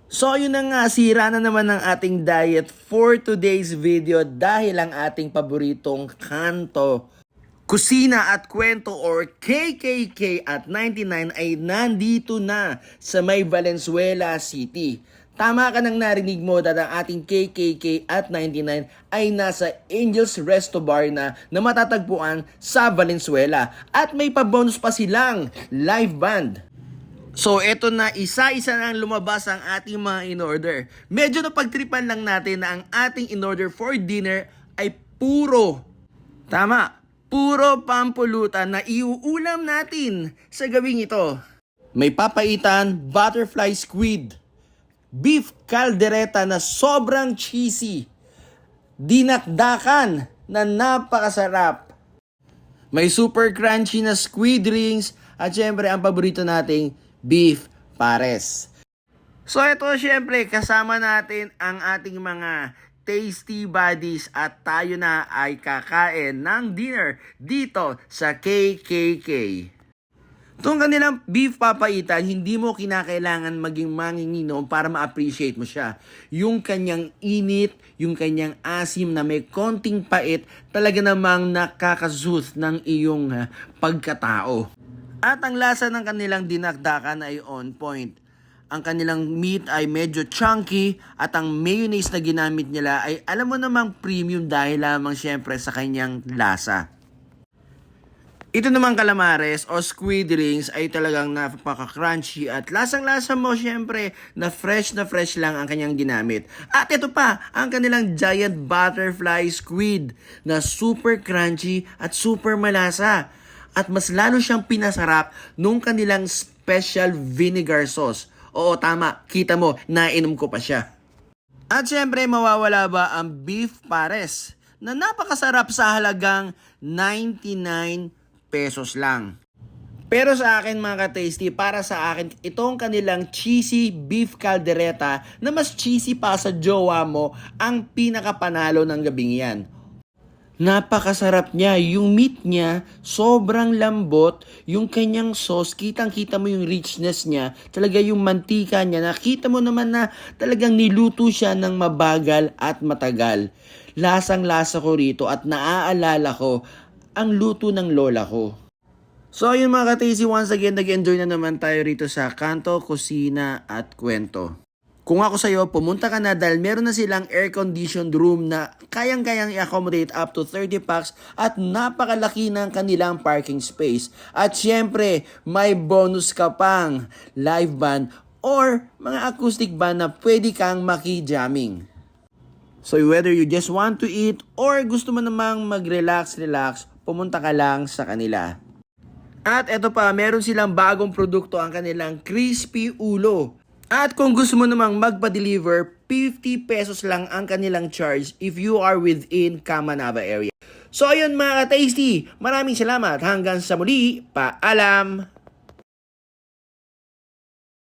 So yun na nga, sira na naman ang ating diet for today's video dahil ang ating paboritong kanto, kusina at kwento or KKK at 99 ay nandito na sa may Valenzuela City. Tama ka nang narinig mo dahil ang ating KKK at 99 ay nasa Angels Resto Bar na matatagpuan sa Valenzuela. At may pa-bonus pa silang live band. So eto na, isa-isa nang lumabas ang ating mga in-order. Medyo napagtripan lang natin na ang ating in-order for dinner ay puro pampulutan na iuulam natin sa gawing ito. May papaitan, butterfly squid, beef caldereta na sobrang cheesy, dinakdakan na napakasarap, may super crunchy na squid rings, at syempre ang paborito nating beef pares. So ito syempre kasama natin ang ating mga tasty buddies at tayo na ay kakain ng dinner dito sa KKK. Itong kanilang beef papaitan, hindi mo kinakailangan maging manginginom para ma-appreciate mo siya. Yung kanyang init, yung kanyang asim na may konting pait, talaga namang nakakasooth ng iyong pagkatao. At ang lasa ng kanilang dinakdakan ay on point. Ang kanilang meat ay medyo chunky at ang mayonnaise na ginamit nila ay alam mo namang premium dahil lamang syempre sa kanyang lasa. Ito namang calamares o squid rings ay talagang napaka-crunchy at lasang-lasa mo syempre na fresh lang ang kanyang ginamit. At ito pa, ang kanilang giant butterfly squid na super crunchy at super malasa. At mas lalo siyang pinasarap nung kanilang special vinegar sauce. Oo, tama. Kita mo, nainom ko pa siya. At syempre, mawawala ba ang beef pares na napakasarap sa halagang 99 pesos lang. Pero sa akin mga ka-tasty, para sa akin, itong kanilang cheesy beef caldereta na mas cheesy pa sa jowa mo ang pinakapanalo ng gabing yan. Napakasarap niya. Yung meat niya, sobrang lambot. Yung kanyang sauce, kitang-kita mo yung richness niya. Talaga yung mantika niya, nakita mo naman na talagang niluto siya ng mabagal at matagal. Lasang-lasa ko rito at naaalala ko ang luto ng lola ko. So yun mga ka-tasty, once again, nag-enjoy na naman tayo rito sa Kanto, Kusina at Kwento. Kung ako sa'yo, pumunta ka na dahil meron na silang air-conditioned room na kayang-kayang i-accommodate up to 30 packs at napakalaki ng kanilang parking space. At syempre, may bonus ka pang live band or mga acoustic band na pwede kang maki-jamming. So whether you just want to eat or gusto mo namang mag-relax, pumunta ka lang sa kanila. At eto pa, meron silang bagong produkto, ang kanilang crispy ulo. At kung gusto mo namang magpa-deliver, 50 pesos lang ang kanilang charge if you are within Kamanava area. So ayun mga ka-tasty, maraming salamat. Hanggang sa muli, paalam!